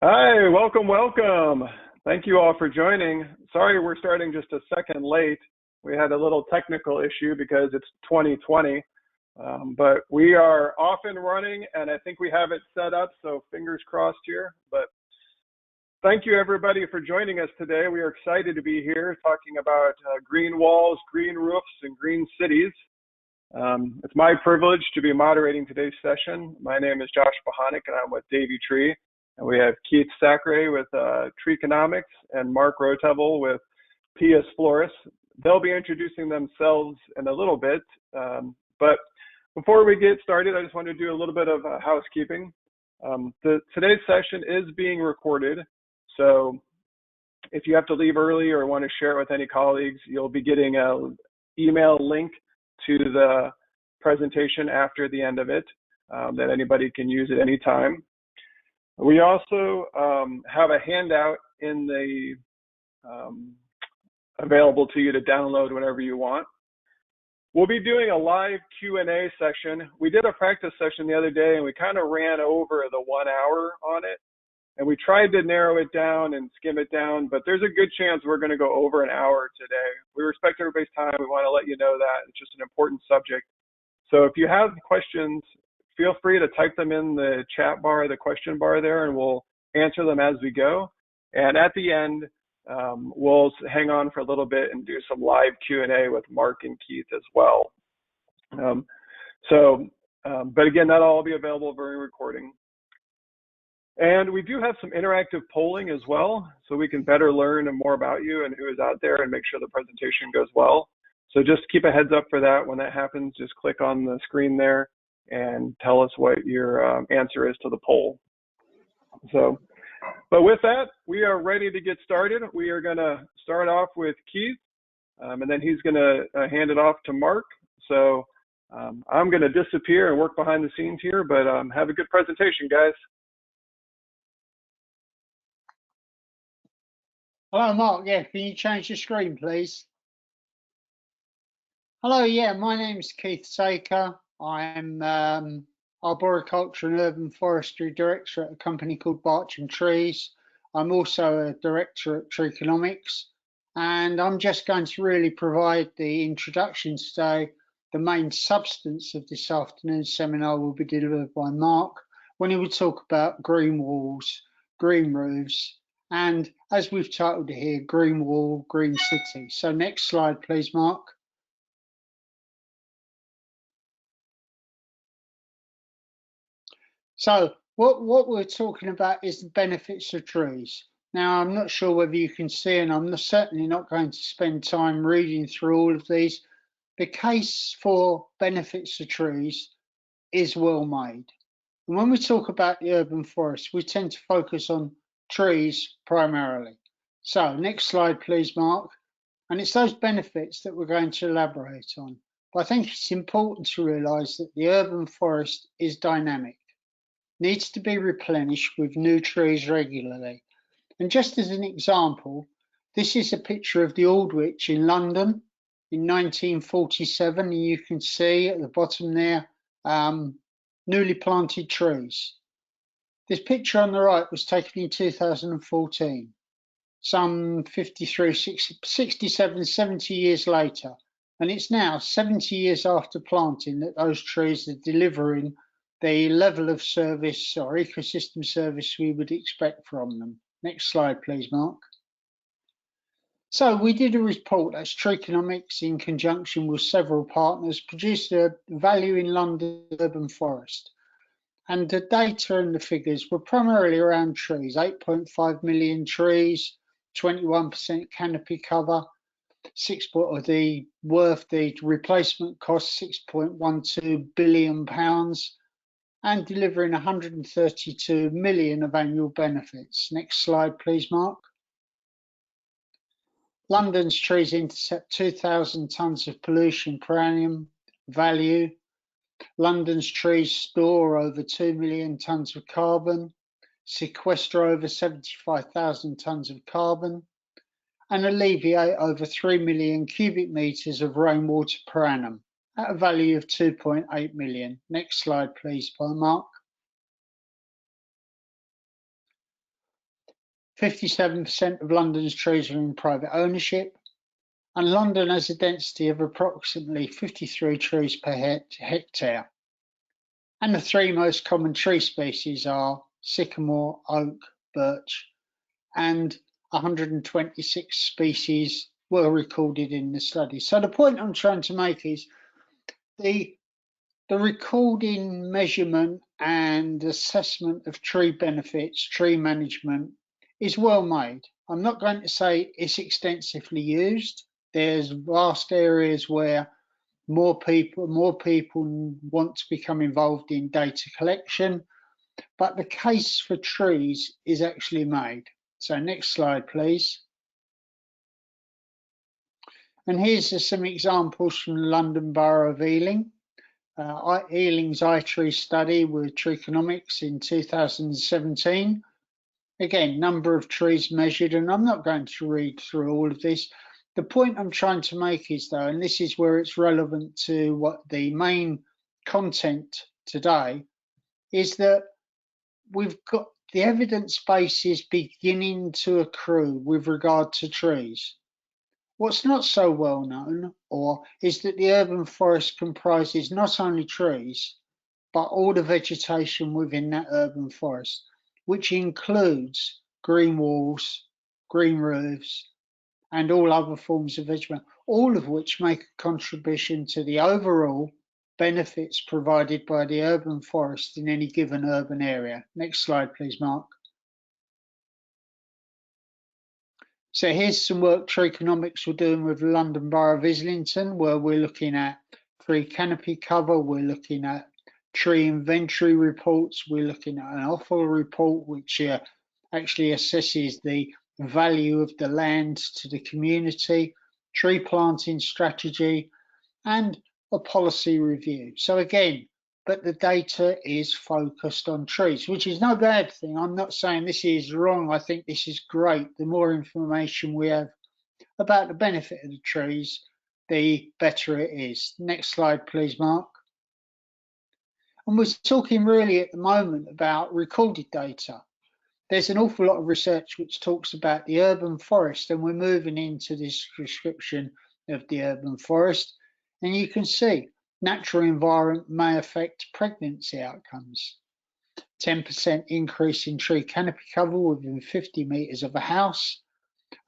Hi, welcome. Thank you all for joining. Sorry we're starting just a second late. We had a little technical issue because it's 2020, but we are off and running, and I think we have it set up, so fingers crossed here. But thank you everybody for joining us today. We are excited to be here talking about green walls, green roofs, and green cities. It's my privilege to be moderating today's session. My name is Josh Bohanik, and I'm with Davey Tree. And we have Keith Sacre with Treeconomics and Mark Rotteveel with Pius Floris. They'll be introducing themselves in a little bit. But before we get started, I just want to do a little bit of housekeeping. Today's session is being recorded. So if you have to leave early or want to share it with any colleagues, you'll be getting an email link to the presentation after the end of it that anybody can use at any time. We also have a handout in the available to you to download whenever you want. We'll be doing a live Q&A session. We did a practice session the other day and we kind of ran over the 1 hour on it. And we tried to narrow it down and skim it down, but there's a good chance we're going to go over an hour today. We respect everybody's time. We want to let you know that. It's just an important subject. So if you have questions, feel free to type them in the chat bar, the question bar there, and we'll answer them as we go. And at the end, we'll hang on for a little bit and do some live Q&A with Mark and Keith as well. But again, that'll all be available during recording. And we do have some interactive polling as well, so we can better learn more about you and who is out there and make sure the presentation goes well. So just keep a heads up for that. When that happens, just click on the screen there and tell us what your answer is to the poll. So, but with that, we are ready to get started. We are going to start off with Keith, and then he's going to hand it off to Mark. So I'm going to disappear and work behind the scenes here, but have a good presentation, guys. Hello, Mark. Yeah, can you change the screen, please? Hello, yeah, my name's Keith Sacre. I'm Arboriculture and Urban Forestry Director at a company called Barching Trees. I'm also a Director at Treeconomics, and I'm just going to really provide the introduction today. The main substance of this afternoon's seminar will be delivered by Mark when he will talk about green walls, green roofs, and as we've titled it here, green wall, green city. So next slide, please, Mark. So what we're talking about is the benefits of trees. Now, I'm not sure whether you can see, and I'm certainly not going to spend time reading through all of these. The case for benefits of trees is well made. And when we talk about the urban forest, we tend to focus on trees primarily. So next slide, please, Mark. And it's those benefits that we're going to elaborate on. But I think it's important to realise that the urban forest is dynamic, needs to be replenished with new trees regularly. And just as an example, this is a picture of the Aldwych in London in 1947, and you can see at the bottom there newly planted trees. This picture on the right was taken in 2014, some 53, 67, 70 years later, and it's now 70 years after planting that those trees are delivering the level of service or ecosystem service we would expect from them. Next slide, please, Mark. So we did a report, that's Treeconomics, in conjunction with several partners, produced a value in London urban forest. And the data and the figures were primarily around trees, 8.5 million trees, 21% canopy cover, the replacement cost, £6.12 billion, and delivering 132 million of annual benefits. Next slide, please, Mark. London's trees intercept 2,000 tonnes of pollution per annum value. London's trees store over 2 million tonnes of carbon, sequester over 75,000 tonnes of carbon, and alleviate over 3 million cubic metres of rainwater per annum at a value of 2.8 million. Next slide, please, Mark. 57% of London's trees are in private ownership, and London has a density of approximately 53 trees per hectare. And the three most common tree species are sycamore, oak, birch, and 126 species were recorded in the study. So the point I'm trying to make is the recording, measurement and assessment of tree benefits, tree management is well made. I'm not going to say it's extensively used. There's vast areas where more people want to become involved in data collection, but the case for trees is actually made. So next slide, please. And here's some examples from the London Borough of Ealing. Ealing's iTree study with Treeconomics in 2017. Again, number of trees measured, and I'm not going to read through all of this. The point I'm trying to make is, though, and this is where it's relevant to what the main content today, is that we've got the evidence base is beginning to accrue with regard to trees. What's not so well known is that the urban forest comprises not only trees, but all the vegetation within that urban forest, which includes green walls, green roofs, and all other forms of vegetation, all of which make a contribution to the overall benefits provided by the urban forest in any given urban area. Next slide, please, Mark. So here's some work Treeconomics were doing with London Borough of Islington, where we're looking at tree canopy cover, we're looking at tree inventory reports, we're looking at an offal report, which actually assesses the value of the land to the community, tree planting strategy, and a policy review. So again, but the data is focused on trees, which is no bad thing. I'm not saying this is wrong. I think this is great. The more information we have about the benefit of the trees, the better it is. Next slide, please, Mark. And we're talking really at the moment about recorded data. There's an awful lot of research which talks about the urban forest, and we're moving into this description of the urban forest. And you can see natural environment may affect pregnancy outcomes. 10% increase in tree canopy cover within 50 metres of a house.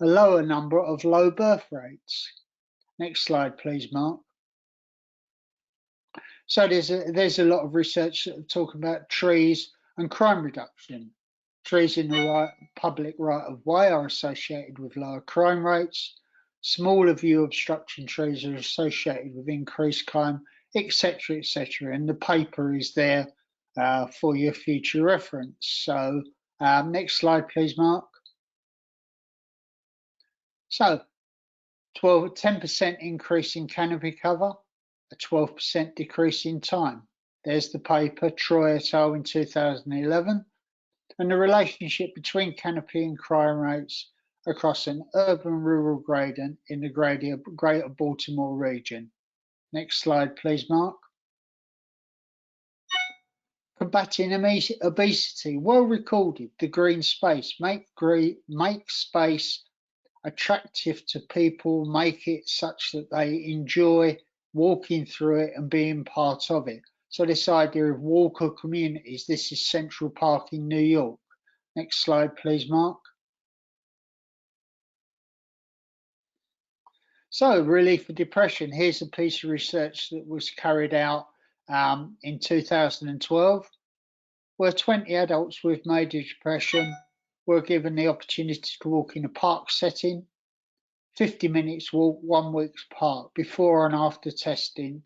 A lower number of low birth rates. Next slide, please, Mark. So there's a lot of research that talk about trees and crime reduction. Trees in the public right of way are associated with lower crime rates. Smaller view obstruction trees are associated with increased crime, etc., etc. And the paper is there for your future reference. So next slide, please, Mark. So 10% increase in canopy cover, a 12% decrease in time. There's the paper, Troy et al. In 2011. And the relationship between canopy and crime rates across an urban-rural gradient in the Greater Baltimore region. Next slide, please, Mark. Combating obesity, well recorded. The green space, make space attractive to people, make it such that they enjoy walking through it and being part of it. So this idea of walker communities, this is Central Park in New York. Next slide, please, Mark. So relief of depression. Here's a piece of research that was carried out in 2012, where 20 adults with major depression were given the opportunity to walk in a park setting, 50 minutes walk, 1 week's park, before and after testing,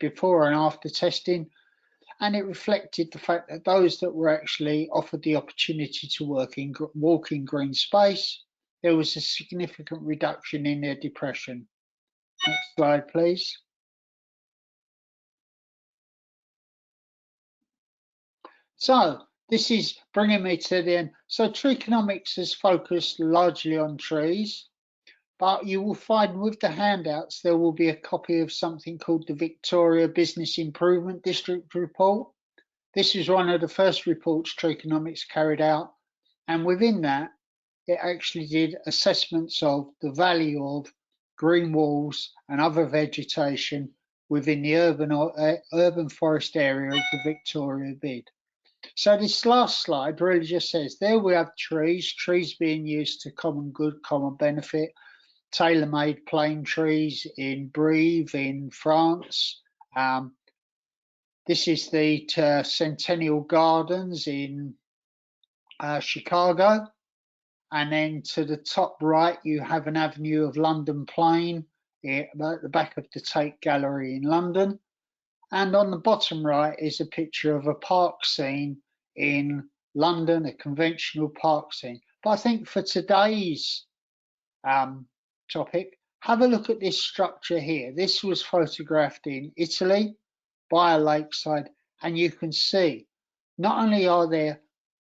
and it reflected the fact that those that were actually offered the opportunity to walk in green space, there was a significant reduction in their depression. Next slide, please. So this is bringing me to the end. So Treeconomics has focused largely on trees, but you will find with the handouts, there will be a copy of something called the Victoria Business Improvement District Report. This is one of the first reports Treeconomics carried out. And within that, it actually did assessments of the value of green walls and other vegetation within the urban forest area of the Victoria Bid. So this last slide really just says, there we have trees being used to common good, common benefit, tailor-made plane trees in Brive in France. This is the Centennial Gardens in Chicago. And then to the top right, you have an avenue of London Plain at the back of the Tate Gallery in London. And on the bottom right is a picture of a park scene in London, a conventional park scene. But I think for today's topic, have a look at this structure here. This was photographed in Italy by a lakeside, and you can see not only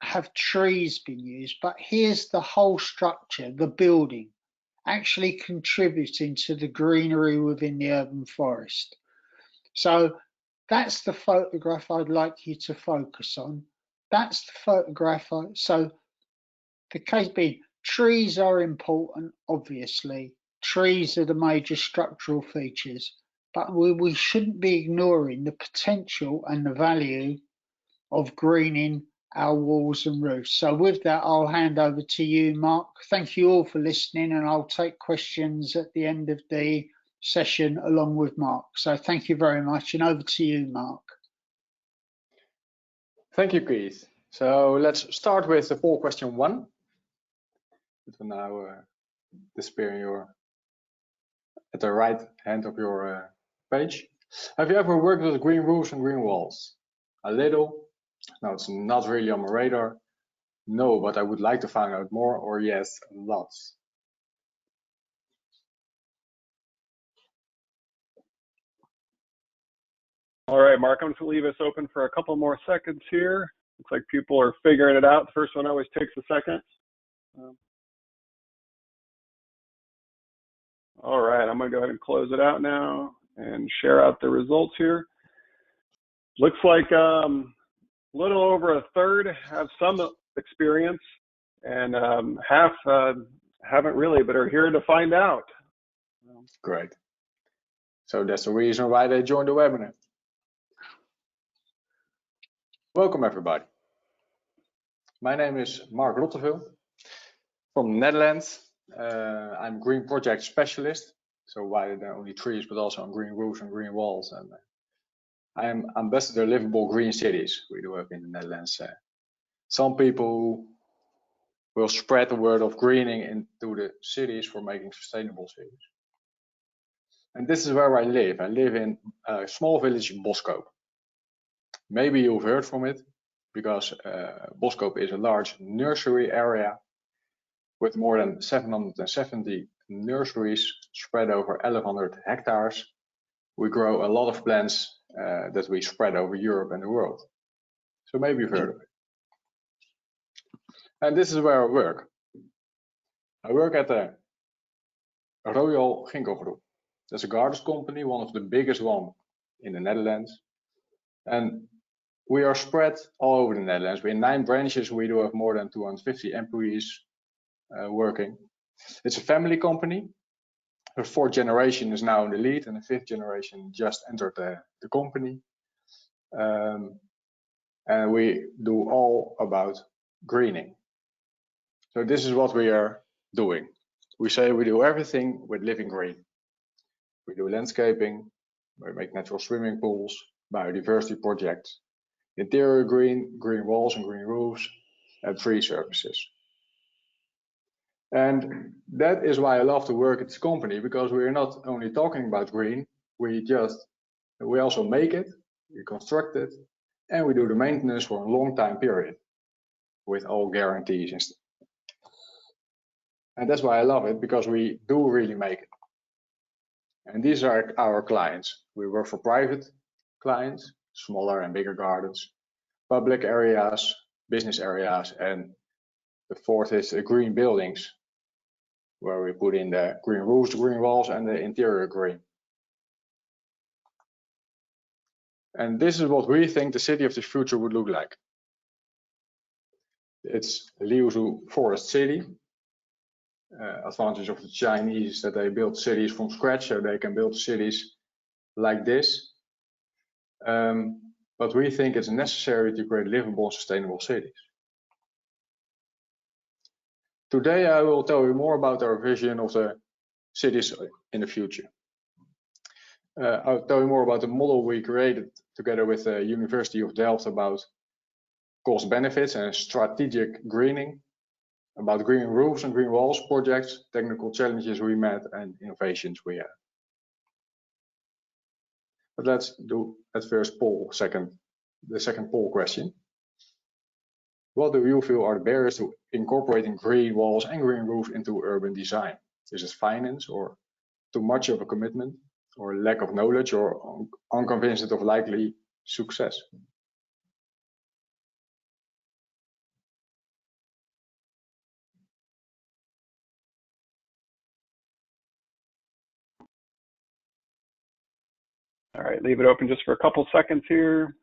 have trees been used, but here's the whole structure, the building, actually contributing to the greenery within the urban forest. So that's the photograph I'd like you to focus on. That's the photograph. So the case being, trees are important, obviously. Trees are the major structural features, but we shouldn't be ignoring the potential and the value of greening our walls and roofs. So with that, I'll hand over to you, Mark. Thank you all for listening, and I'll take questions at the end of the session along with Mark. So thank you very much, and over to you, Mark. Thank you, Keith. So let's start with the poll question 1. It will now disappear at the right hand of your page. Have you ever worked with green roofs and green walls? A little. No, it's not really on my radar. No, but I would like to find out more. Or yes, lots. All right, Mark, I'm going to leave us open for a couple more seconds here. Looks like people are figuring it out. The first one always takes a second. All right, I'm going to go ahead and close it out now and share out the results here. Looks like a little over a third have some experience, and half haven't really, but are here to find out. Great. So that's the reason why they joined the webinar. Welcome, everybody. My name is Mark Rotteveel from the Netherlands. I'm green project specialist, so why not only trees but also on green roofs and green walls. And I am ambassador livable green cities. We do have in the Netherlands. Some people will spread the word of greening into the cities for making sustainable cities. And this is where I live. I live in a small village in Boskoop. Maybe you've heard from it, because Boskoop is a large nursery area with more than 770 nurseries spread over 1,100 hectares. We grow a lot of plants that we spread over Europe and the world. So maybe you've heard of it. And this is where I work. I work at the Royal Ginkgo Group. That's a gardens company, one of the biggest one in the Netherlands. And we are spread all over the Netherlands. We're in 9 branches. We do have more than 250 employees working. It's a family company. The 4th generation is now in the lead, and the 5th generation just entered the company. And we do all about greening. So this is what we are doing. We say we do everything with living green. We do landscaping, we make natural swimming pools, biodiversity projects, interior green, green walls and green roofs, and tree services. And that is why I love to work at this company, because we are not only talking about green, we also make it, we construct it, and we do the maintenance for a long time period with all guarantees and stuff. And that's why I love it, because we do really make it. And these are our clients. We work for private clients, smaller and bigger gardens, public areas, business areas, and the 4th is green buildings, where we put in the green roofs, the green walls, and the interior green. And this is what we think the city of the future would look like. It's a Liuzhu forest city, advantage of the Chinese that they build cities from scratch, so they can build cities like this. But we think it's necessary to create livable and sustainable cities. Today I will tell you more about our vision of the cities in the future. I'll tell you more about the model we created together with the University of Delft about cost benefits and strategic greening, about green roofs and green walls projects, technical challenges we met, and innovations we had. But let's do at first the second poll question. What do you feel are the barriers to incorporating green walls and green roofs into urban design? Is it finance, or too much of a commitment, or lack of knowledge, or unconvinced of likely success? All right, leave it open just for a couple seconds here.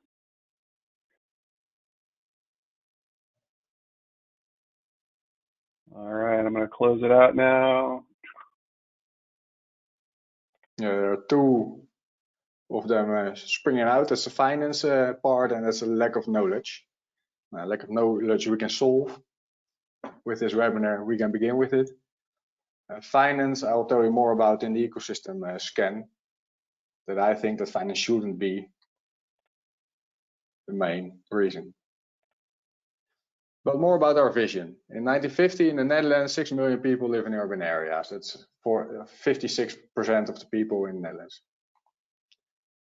All right, I'm going to close it out now. Yeah, there are two of them springing out. That's the finance part, and that's a lack of knowledge. Lack of knowledge we can solve with this webinar. We can begin with it. Finance, I'll tell you more about in the ecosystem scan. That I think that finance shouldn't be the main reason. But more about our vision. In 1950 in the Netherlands, 6 million people live in urban areas. That's for 56% of the people in the Netherlands.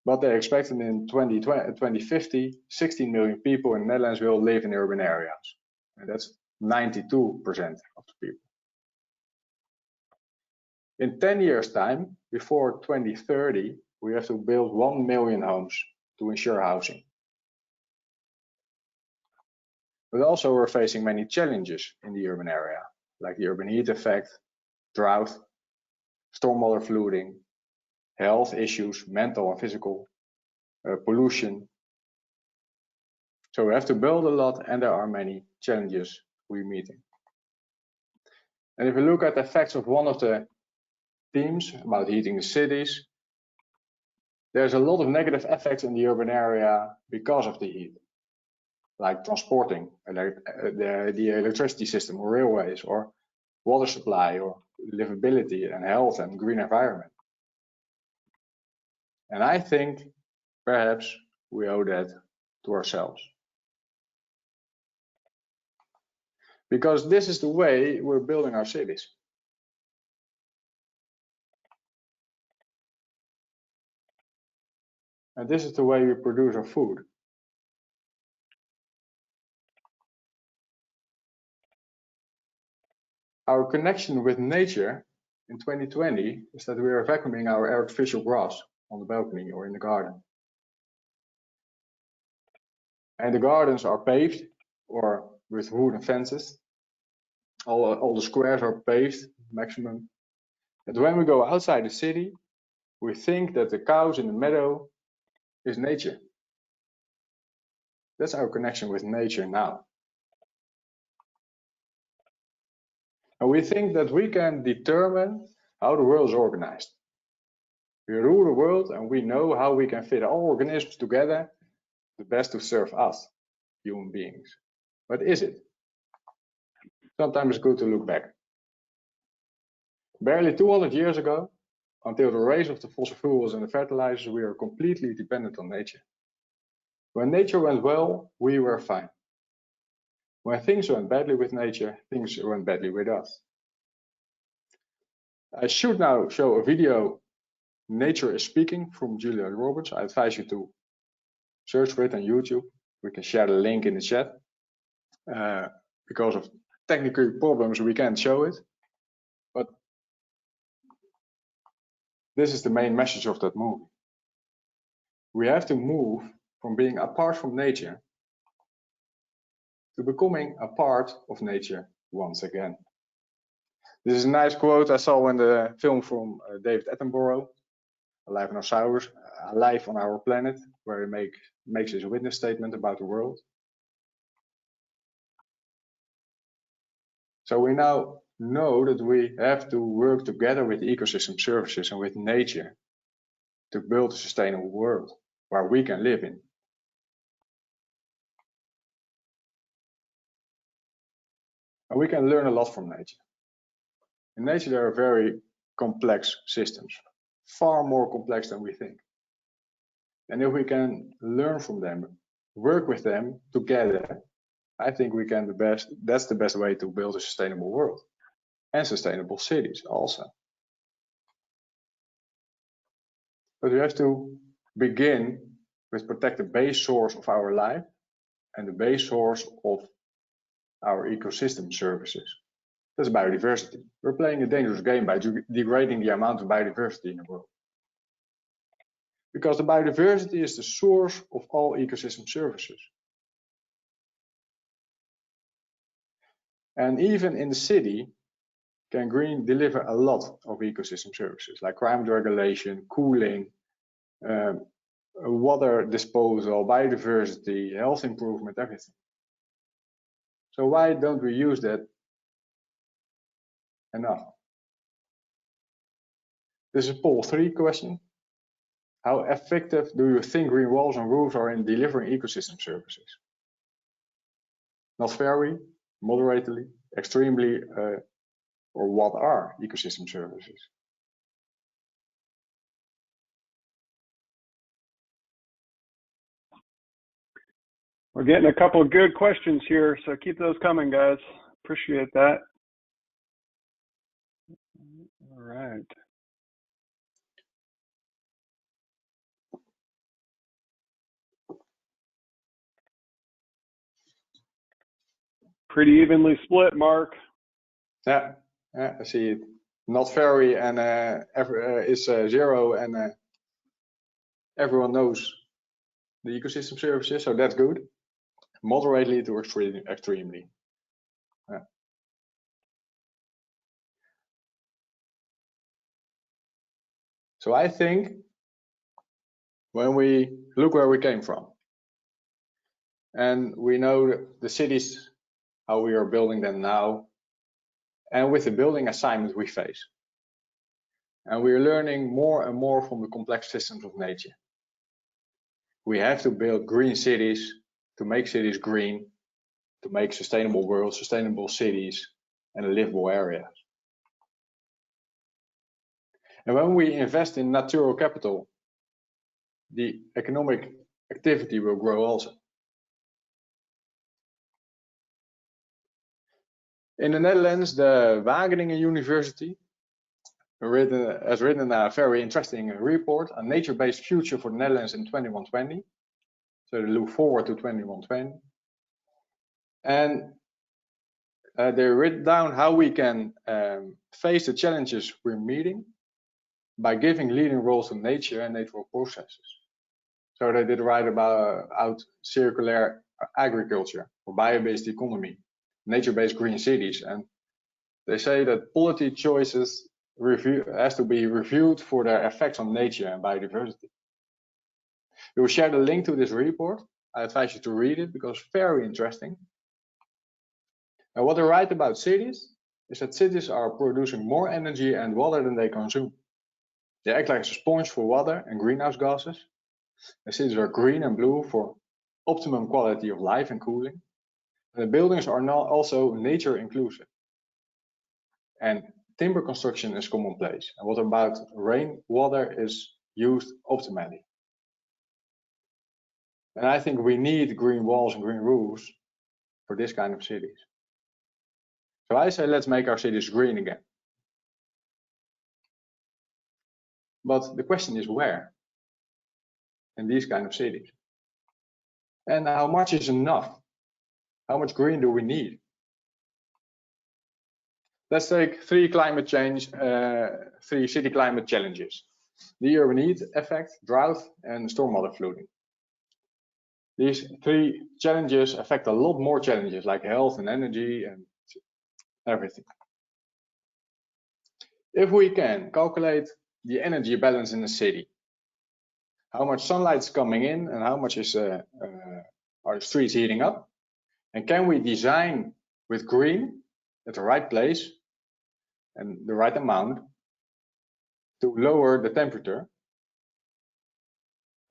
But they expected in 2050, 16 million people in the Netherlands will live in urban areas. And that's 92% of the people. In 10 years' time, before 2030, we have to build 1 million homes to ensure housing. But also we're facing many challenges in the urban area, like the urban heat effect, drought, stormwater flooding, health issues, mental and physical, pollution. So we have to build a lot, and there are many challenges we're meeting. And if you look at the effects of one of the themes about heating the cities, there's a lot of negative effects in the urban area because of the heat, like transporting, the electricity system, or railways, or water supply, or livability and health and green environment. And I think perhaps we owe that to ourselves. Because this is the way we're building our cities. And this is the way we produce our food. Our connection with nature in 2020 is that we are vacuuming our artificial grass on the balcony or in the garden. And the gardens are paved or with wooden fences. All the squares are paved maximum. And when we go outside the city, we think that the cows in the meadow is nature. That's our connection with nature now. And we think that we can determine how the world is organized. We rule the world, and we know how we can fit all organisms together the best to serve us, human beings. But is it? Sometimes it's good to look back. Barely 200 years ago, until the rise of the fossil fuels and the fertilizers, we were completely dependent on nature. When nature went well, we were fine. When things went badly with nature, things went badly with us. I should now show a video, Nature is Speaking, from Julia Roberts. I advise you to search for it on YouTube. We can share the link in the chat. Because of technical problems, we can't show it. But this is the main message of that movie. We have to move from being apart from nature to becoming a part of nature once again. This is a nice quote I saw in the film from David Attenborough, Alive on Our Planet, where he makes his witness statement about the world. So we now know that we have to work together with ecosystem services and with nature to build a sustainable world where we can live in. And we can learn a lot from nature. In nature, there are very complex systems, far more complex than we think. And if we can learn from them, work with them together, I think we can that's the best way to build a sustainable world and sustainable cities also. But we have to begin with protect the base source of our life and the base source of our ecosystem services. That's biodiversity. We're playing a dangerous game by degrading the amount of biodiversity in the world. Because the biodiversity is the source of all ecosystem services. And even in the city, can green deliver a lot of ecosystem services like climate regulation, cooling, water disposal, biodiversity, health improvement, everything. So why don't we use that enough? This is poll 3 question. How effective do you think green walls and roofs are in delivering ecosystem services? Not very, moderately, extremely, or what are ecosystem services? We're getting a couple of good questions here, so keep those coming, guys. Appreciate that. All right. Pretty evenly split, Mark. Yeah, I see it. Not very, and is 0, and everyone knows the ecosystem services, so that's good. Moderately to extremely. Yeah. So I think when we look where we came from, and we know the cities, how we are building them now, and with the building assignments we face. And we are learning more and more from the complex systems of nature. We have to build green cities to make cities green, to make sustainable worlds, sustainable cities, and livable areas. And when we invest in natural capital, the economic activity will grow also. In the Netherlands, the Wageningen University has written a very interesting report, a nature-based future for the Netherlands in 2120. So they look forward to 2120. And they written down how we can face the challenges we're meeting by giving leading roles to nature and natural processes. So they did write about circular agriculture or bio-based economy, nature-based green cities, and they say that policy choices has to be reviewed for their effects on nature and biodiversity. We will share the link to this report. I advise you to read it because it's very interesting. And what they write about cities is that cities are producing more energy and water than they consume. They act like a sponge for water and greenhouse gases. The cities are green and blue for optimum quality of life and cooling. And the buildings are now also nature inclusive. And timber construction is commonplace. And what about rainwater is used optimally. And I think we need green walls and green roofs for this kind of cities. So I say let's make our cities green again. But the question is where? In these kind of cities. And how much is enough? How much green do we need? Let's take 3 city climate challenges. The urban heat effect, drought, and stormwater flooding. These 3 challenges affect a lot more challenges like health and energy and everything. If we can calculate the energy balance in the city, how much sunlight is coming in and how much is are the streets heating up, and can we design with green at the right place and the right amount to lower the temperature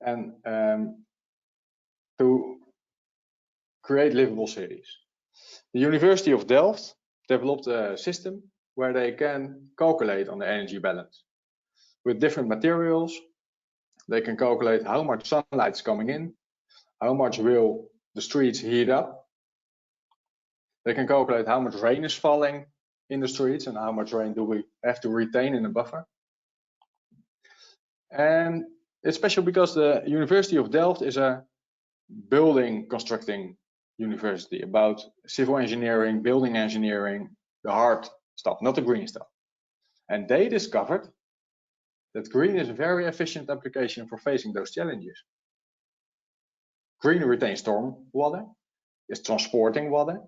and to create livable cities. The University of Delft developed a system where they can calculate on the energy balance. With different materials, they can calculate how much sunlight is coming in, how much will the streets heat up. They can calculate how much rain is falling in the streets and how much rain do we have to retain in a buffer. And it's special because the University of Delft is a building constructing university about civil engineering, building engineering, the hard stuff, not the green stuff. And they discovered that green is a very efficient application for facing those challenges. Green retains storm water, is transporting water,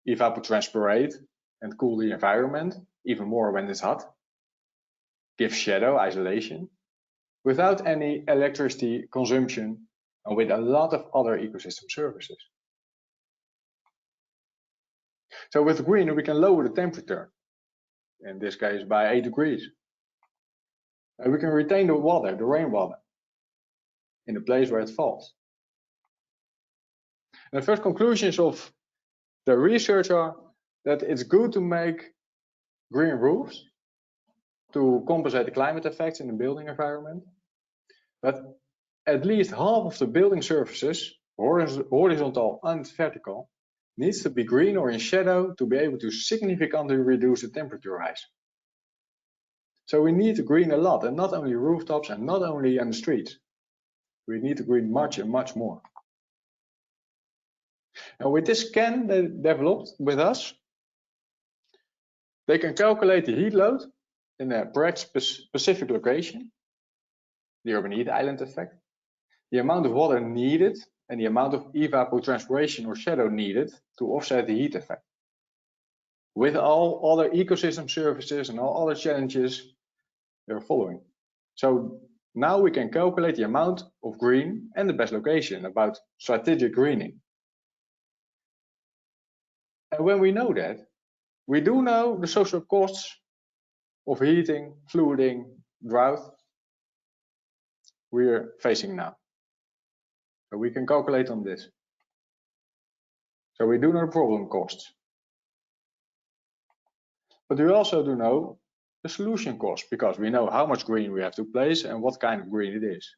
evapotranspirate and cool the environment, even more when it's hot, gives shadow, isolation, without any electricity consumption and with a lot of other ecosystem services. So with green, we can lower the temperature, in this case by 8 degrees. And we can retain the water, the rainwater, in the place where it falls. And the first conclusions of the research are that it's good to make green roofs to compensate the climate effects in the building environment. But at least half of the building surfaces, horizontal and vertical, needs to be green or in shadow to be able to significantly reduce the temperature rise. So we need to green a lot, and not only rooftops and not only on the streets. We need to green much and much more. And with this scan they developed with us, they can calculate the heat load in a correct specific location, the urban heat island effect, the amount of water needed, and the amount of evapotranspiration or shadow needed to offset the heat effect. With all other ecosystem services and all other challenges they're following. So now we can calculate the amount of green and the best location about strategic greening. And when we know that, we do know the social costs of heating, flooding, drought we're facing now. So we can calculate on this. So we do know the problem costs. But we also do know the solution costs, because we know how much green we have to place and what kind of green it is.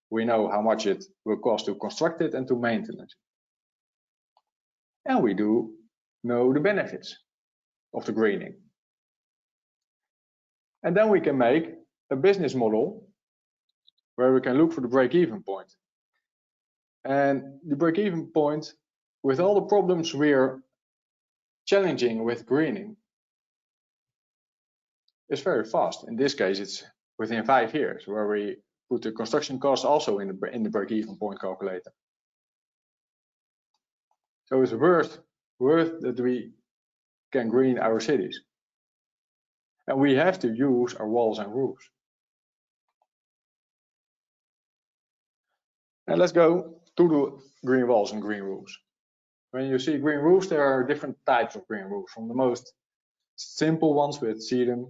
We know how much it will cost to construct it and to maintain it. And we do know the benefits of the greening. And then we can make a business model where we can look for the break-even point. And the break-even point, with all the problems we're challenging with greening, is very fast. In this case, it's within 5 years, where we put the construction cost also in the break-even point calculator. So it's worth that we can green our cities. And we have to use our walls and roofs. And let's go to the green walls and green roofs. When you see green roofs, there are different types of green roofs, from the most simple ones with sedum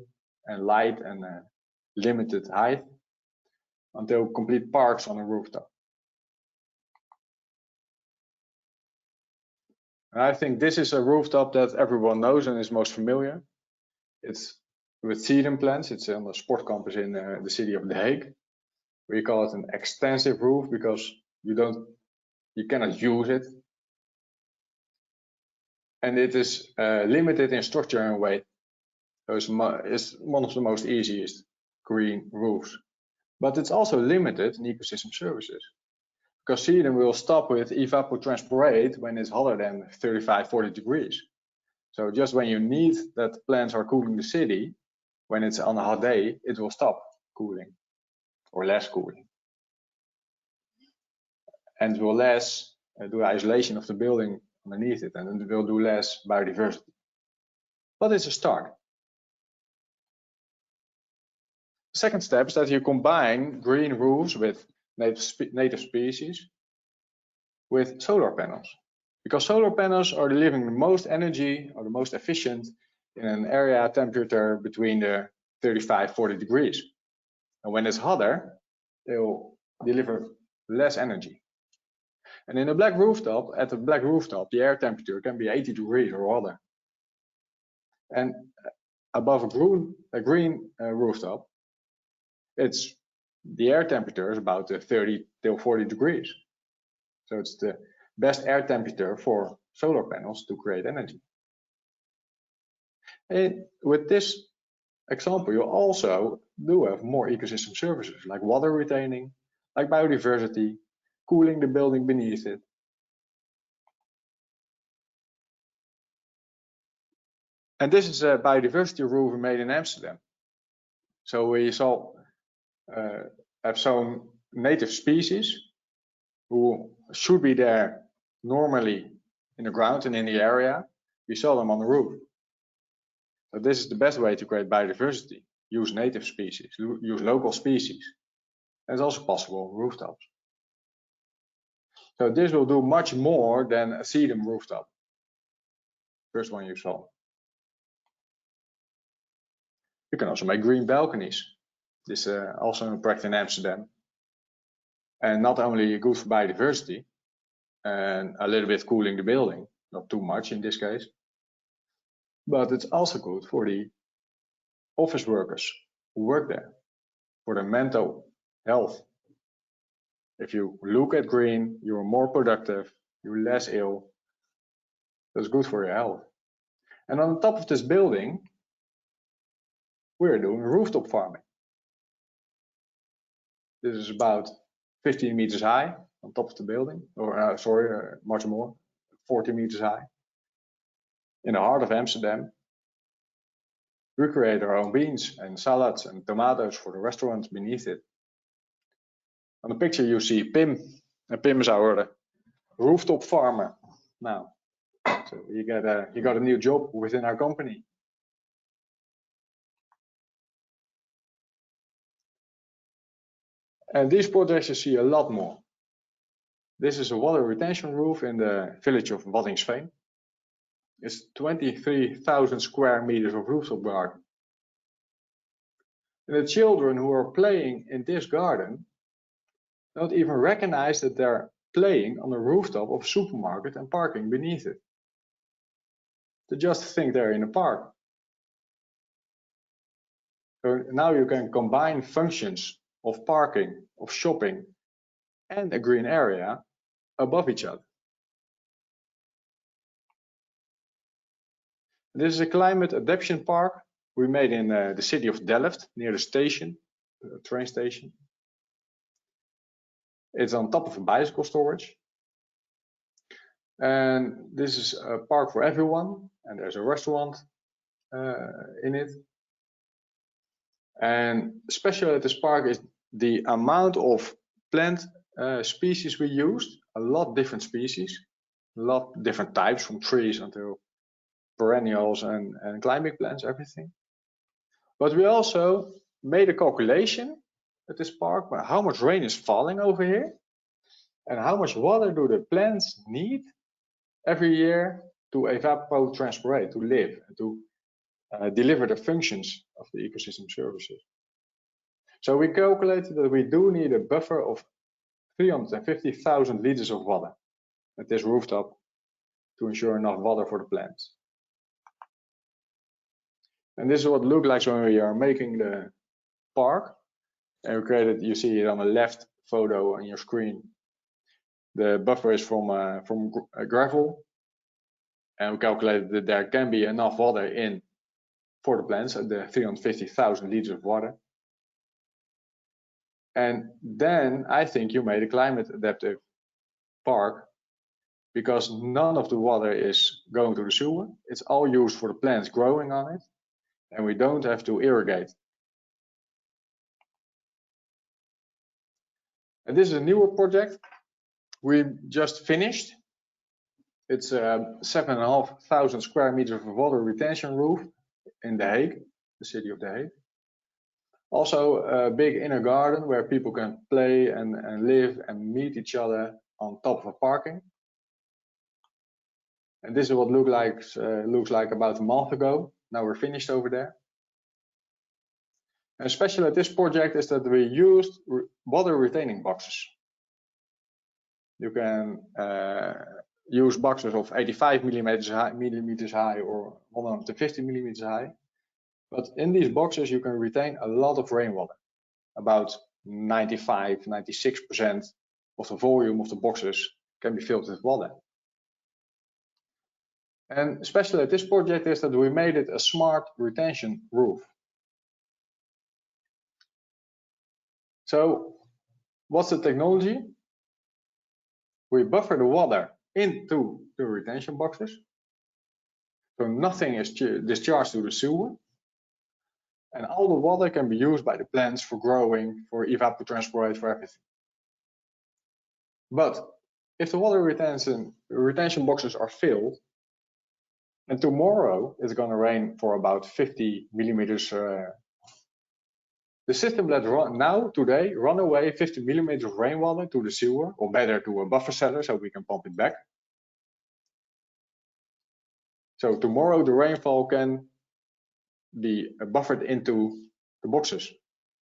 and light and limited height, until complete parks on a rooftop. And I think this is a rooftop that everyone knows and is most familiar. It's with sedum plants. It's on the sport campus in the city of The Hague. We call it an extensive roof because you cannot use it. And it is limited in structure and weight. So it's one of the most easiest green roofs. But it's also limited in ecosystem services, because sedum will stop with evapotranspirate when it's hotter than 35-40 degrees. So just when you need that plants are cooling the city, when it's on a hot day, it will stop cooling or less cooling. And it will less do isolation of the building underneath it, and it will do less biodiversity. But it's a start. The second step is that you combine green roofs with native species with solar panels, because solar panels are delivering the most energy or the most efficient in an area temperature between the 35-40 degrees. And when it's hotter, they will deliver less energy. And in a black rooftop, at the black rooftop, the air temperature can be 80 degrees or hotter. And above a green rooftop, the air temperature is about 30 till 40 degrees. So it's the best air temperature for solar panels to create energy. And with this example, you also do have more ecosystem services like water retaining, like biodiversity, cooling the building beneath it. And this is a biodiversity roof we made in Amsterdam. So we have some native species who should be there normally in the ground and in the area. We saw them on the roof. So this is the best way to create biodiversity. Use native species, use local species. And it's also possible on rooftops. So this will do much more than a sedum rooftop. First one you saw. You can also make green balconies. This is also a project in Amsterdam. And not only good for biodiversity and a little bit cooling the building, not too much in this case, but it's also good for the office workers who work there, for their mental health. If you look at green, you're more productive, you're less ill. That's good for your health. And on top of this building, we're doing rooftop farming. This is about 15 meters high on top of the building, or much more, 40 meters high. In the heart of Amsterdam, we create our own beans and salads and tomatoes for the restaurants beneath it. On the picture you see Pim, and Pim is our rooftop farmer now. So he got a new job within our company. And these projects you see a lot more. This is a water retention roof in the village of Waddinxveen. It's 23,000 square meters of rooftop garden. And the children who are playing in this garden don't even recognize that they're playing on the rooftop of a supermarket and parking beneath it. They just think they're in a park. So now you can combine functions of parking, of shopping, and a green area above each other. This is a climate adaptation park we made in the city of Delft, near the station, the train station. It's on top of a bicycle storage. And this is a park for everyone, and there's a restaurant in it. And special at this park is the amount of plant species we used, a lot different species, a lot different types from trees until perennials and climbing plants, everything. But we also made a calculation at this park about how much rain is falling over here and how much water do the plants need every year to evapotranspirate, to live, and to deliver the functions of the ecosystem services. So we calculated that we do need a buffer of 350,000 liters of water at this rooftop to ensure enough water for the plants. And this is what it looks like when we are making the park. And we created, you see it on the left photo on your screen. The buffer is from gravel. And we calculated that there can be enough water in for the plants, the 350,000 liters of water. And then I think you made a climate adaptive park because none of the water is going to the sewer. It's all used for the plants growing on it. And we don't have to irrigate. And this is a newer project we just finished. It's a 7,500 square meters of water retention roof in The Hague, the city of The Hague. Also a big inner garden where people can play and live and meet each other on top of a parking. And this is what looks like about a month ago. now we're finished over there. And special at this project is that we used water retaining boxes. You can use boxes of 85 millimeters high or 150 millimeters high. But in these boxes, you can retain a lot of rainwater. About 95–96% of the volume of the boxes can be filled with water. And special at this project is that we made it a smart retention roof. So what's the technology? We buffer the water into the retention boxes, so nothing is discharged to the sewer, and all the water can be used by the plants for growing, for evapotranspirate, for everything. But if the water retention boxes are filled, and tomorrow it's going to rain for about 50 millimeters, the system let today run away 50 millimeters of rainwater to the sewer, or better to a buffer cellar so we can pump it back. So tomorrow the rainfall can be buffered into the boxes.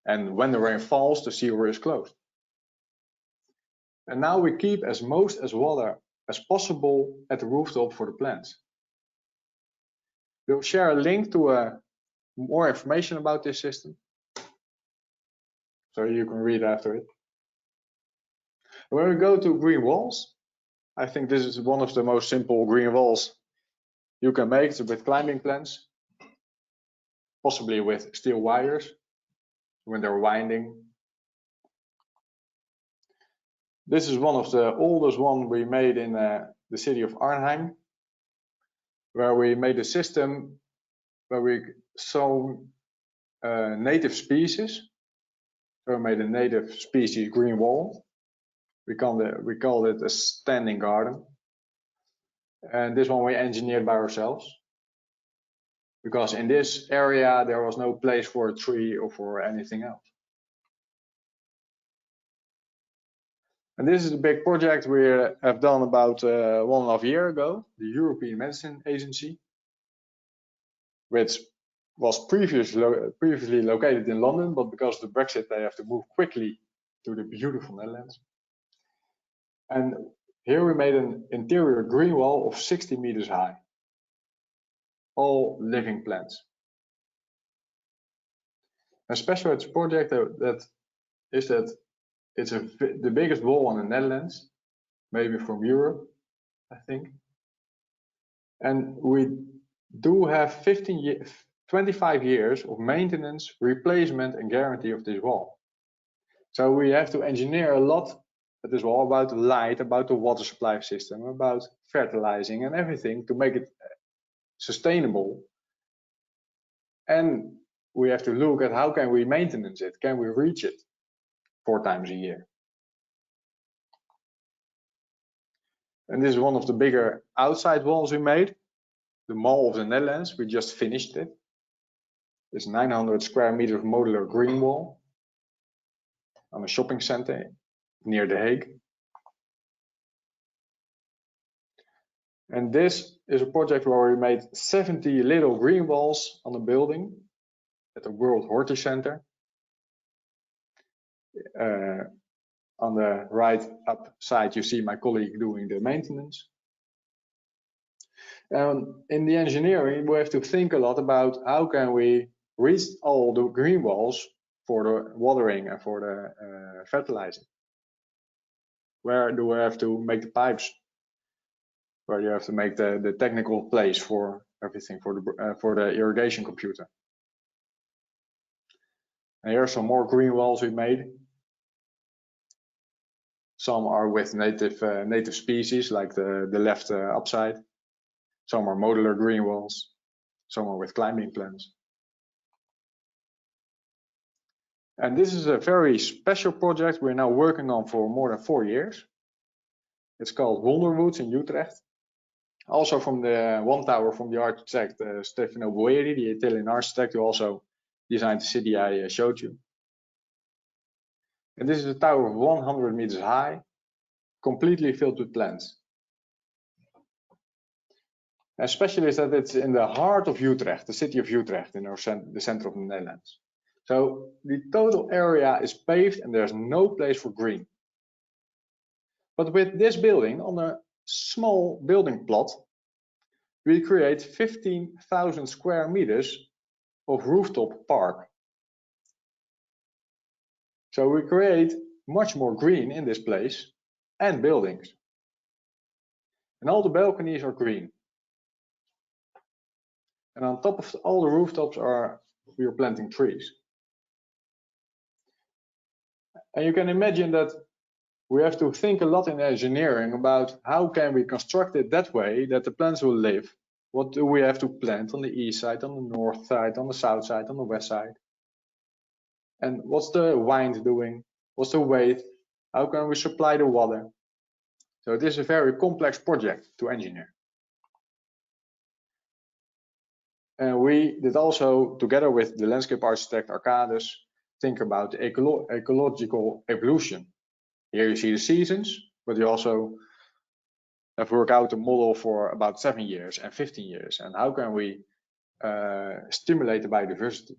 And when the rain falls, the sewer is closed. And now we keep as much water as possible at the rooftop for the plants. We'll share a link to more information about this system, so you can read after it. When we go to green walls, I think this is one of the most simple green walls you can make with climbing plants, possibly with steel wires when they're winding. This is one of the oldest one we made in the city of Arnhem, where we made a system where we saw native species. So we made a native species green wall. We called it a standing garden. And this one we engineered by ourselves, because in this area there was no place for a tree or for anything else. And this is a big project we have done about 1.5 years ago, the European Medicine Agency, which was previously located in London, but because of the Brexit they have to move quickly to the beautiful Netherlands. And here we made an interior green wall of 60 meters high, all living plants. And special at this project that it's the biggest wall in the Netherlands, maybe from Europe, I think. And we do have 25 years of maintenance, replacement and guarantee of this wall. So we have to engineer a lot at this wall about the light, about the water supply system, about fertilizing and everything to make it sustainable. And we have to look at how can we maintenance it, can we reach it 4 times a year. And this is one of the bigger outside walls we made, the Mall of the Netherlands. We just finished it. It's 900 square meters modular green wall on a shopping center near The Hague. And this is a project where we made 70 little green walls on a building at the World Horti Center. On the right up side, you see my colleague doing the maintenance. In the engineering, we have to think a lot about how can we reach all the green walls for the watering and for the fertilizing. Where do we have to make the pipes? Where you have to make the technical place for everything for the irrigation computer. And here are some more green walls we made. Some are with native species, like the left upside. Some are modular green walls. Some are with climbing plants. And this is a very special project we're now working on for more than 4 years. It's called Wonderwoods in Utrecht. Also from the one tower from the architect Stefano Boeri, the Italian architect who also designed the city I showed you. And this is a tower of 100 meters high, completely filled with plants. Especially is that it's in the heart of Utrecht, the city of Utrecht, in the center of the Netherlands. So the total area is paved and there's no place for green. But with this building, on a small building plot, we create 15,000 square meters of rooftop park. So we create much more green in this place and buildings. And all the balconies are green. And on top of all the rooftops we are planting trees. And you can imagine that we have to think a lot in engineering about how can we construct it that way that the plants will live. What do we have to plant on the east side, on the north side, on the south side, on the west side? And what's the wind doing? What's the weight? How can we supply the water? So this is a very complex project to engineer. And we did also, together with the landscape architect Arcades, think about ecological evolution. Here you see the seasons, but you also have worked out a model for about 7 years and 15 years. And how can we stimulate the biodiversity?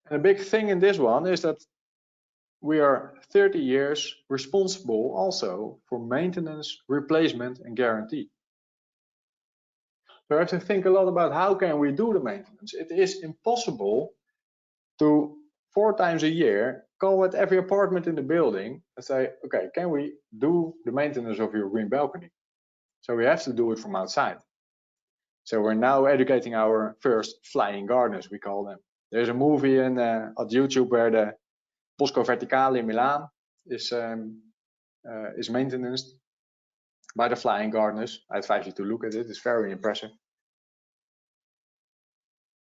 And a big thing in this one is that we are 30 years responsible also for maintenance, replacement, and guarantee. So I have to think a lot about how can we do the maintenance. It is impossible to 4 times a year call at every apartment in the building and say, okay, can we do the maintenance of your green balcony? So we have to do it from outside. So we're now educating our first flying gardeners, we call them. There's a movie on YouTube where the Bosco Verticale in Milan is maintained by the flying gardeners. I advise you to look at it, it's very impressive.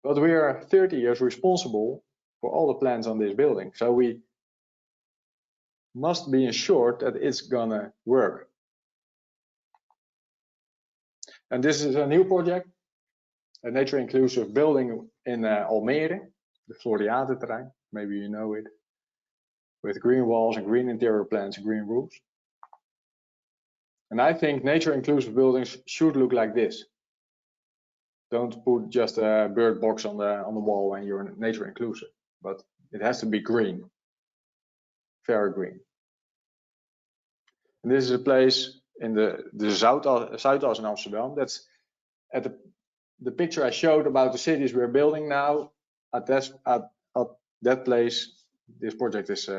But we are 30 years responsible for all the plants on this building. So we must be assured that it's gonna work. And this is a new project, a nature inclusive building in Almere, the Floriade-terrein, maybe you know it, with green walls and green interior plants and green roofs. And I think nature inclusive buildings should look like this. Don't put just a bird box on the wall when you're nature inclusive, but it has to be green, very green. And this is a place in the Zuidas in Amsterdam. That's at the picture I showed about the cities we're building now. At that place, this project is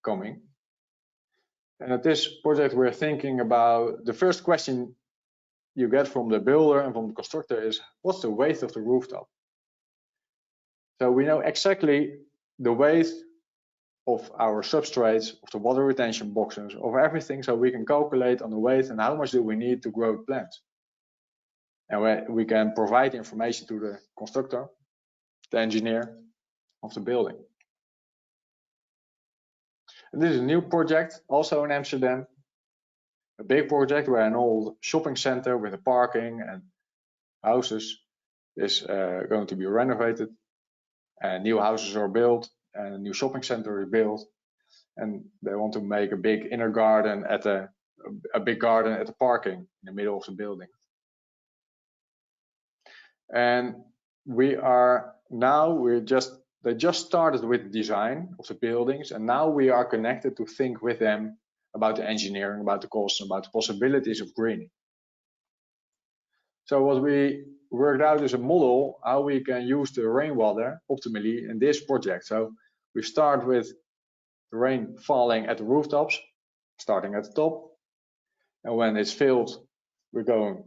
coming. And at this project, we're thinking about the first question you get from the builder and from the constructor is, what's the weight of the rooftop? So we know exactly the weight of our substrates, of the water retention boxes, of everything, so we can calculate on the weight and how much do we need to grow plants. And we can provide information to the constructor, the engineer of the building. And this is a new project, also in Amsterdam. A big project where an old shopping center with a parking and houses is going to be renovated. And new houses are built and a new shopping center is built. And they want to make a big inner garden at a big garden at the parking in the middle of the building. And they just started with design of the buildings, and now we are connected to think with them about the engineering, about the costs, about the possibilities of greening. So what we worked out is a model how we can use the rainwater optimally in this project. So we start with the rain falling at the rooftops, starting at the top, and when it's filled, we're going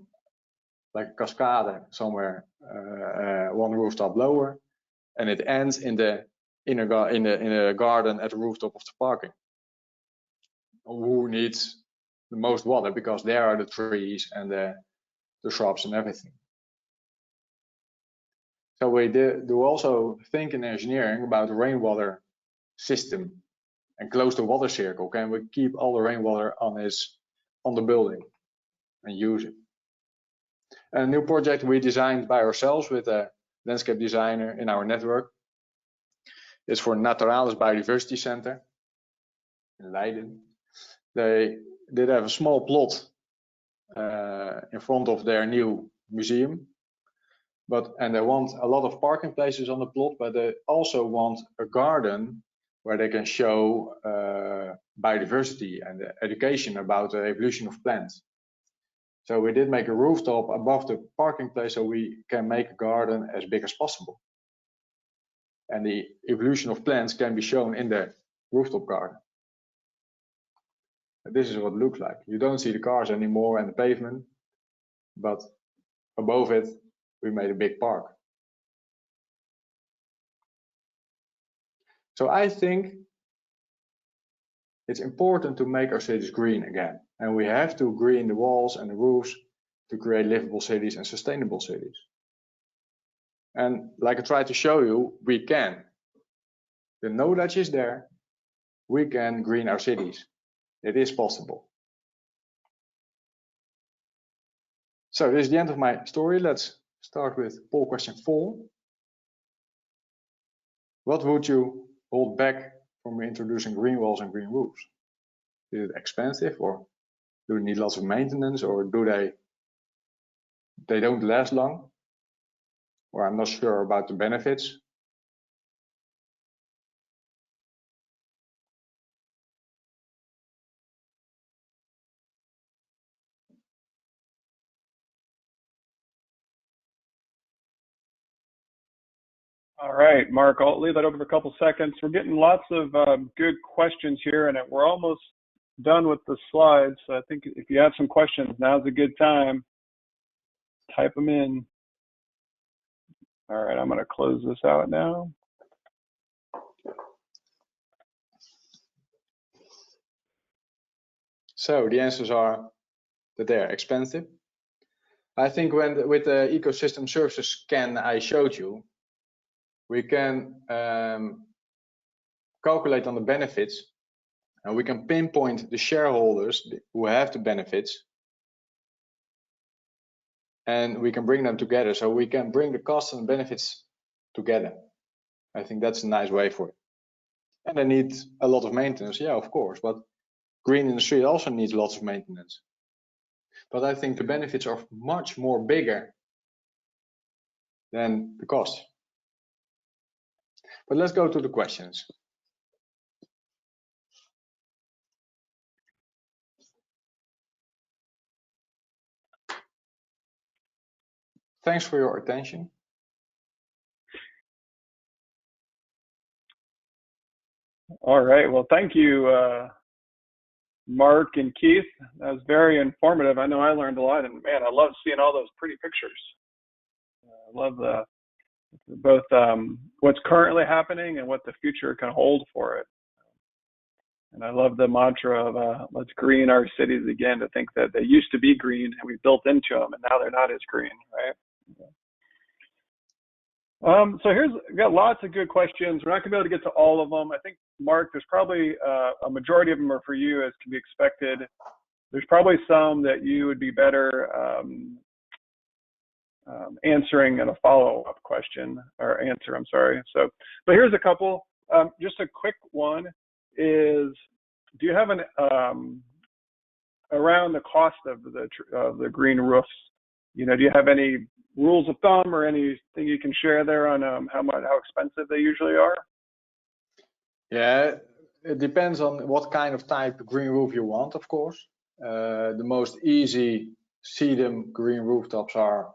like a cascade somewhere, one rooftop lower, and it ends in the inner garden at the rooftop of the parking. Who needs the most water, because there are the trees and the shrubs and everything. So we do also think in engineering about the rainwater system and close the water circle. Can we keep all the rainwater on the building and use it? And a new project we designed by ourselves with a landscape designer in our network is for Naturalis Biodiversity Center in Leiden. They did have a small plot in front of their new museum. And they want a lot of parking places on the plot, but they also want a garden where they can show biodiversity and education about the evolution of plants. So we did make a rooftop above the parking place so we can make a garden as big as possible. And the evolution of plants can be shown in the rooftop garden. This is what it looks like. You don't see the cars anymore and the pavement, but above it, we made a big park. So I think it's important to make our cities green again. And we have to green the walls and the roofs to create livable cities and sustainable cities. And like I tried to show you, we can. The knowledge is there. We can green our cities. It is possible. So this is the end of my story. Let's start with poll question 4. What would you hold back from introducing green walls and green roofs? Is it expensive, or do they need lots of maintenance, or do they don't last long? Or I'm not sure about the benefits. All right, Mark, I'll leave that open for a couple seconds. We're getting lots of good questions here, and we're almost done with the slides. So I think if you have some questions, now's a good time. Type them in. All right, I'm going to close this out now. So the answers are that they are expensive. I think with the ecosystem services scan I showed you, we can calculate on the benefits, and we can pinpoint the shareholders who have the benefits, and we can bring them together. So we can bring the costs and benefits together. I think that's a nice way for it. And they need a lot of maintenance, yeah, of course, but green industry also needs lots of maintenance. But I think the benefits are much more bigger than the cost. But let's go to the questions. Thanks for your attention. All right, well, thank you, Mark and Keith. That was very informative. I know I learned a lot, and man, I love seeing all those pretty pictures. I love both what's currently happening and what the future can hold for it. And I love the mantra of let's green our cities again, to think that they used to be green and we built into them, and now they're not as green, right? So we've got lots of good questions. We're not gonna be able to get to all of them. I think, Mark, there's probably a majority of them are for you, as can be expected. There's probably some that you would be better answering in a follow-up question, or answer, I'm sorry. So, but here's a couple. Just a quick one is, do you have an around the cost of the green roofs? You know, do you have any rules of thumb or anything you can share there on how expensive they usually are? Yeah, it depends on what kind of type of green roof you want, of course. The most easy sedum green rooftops are,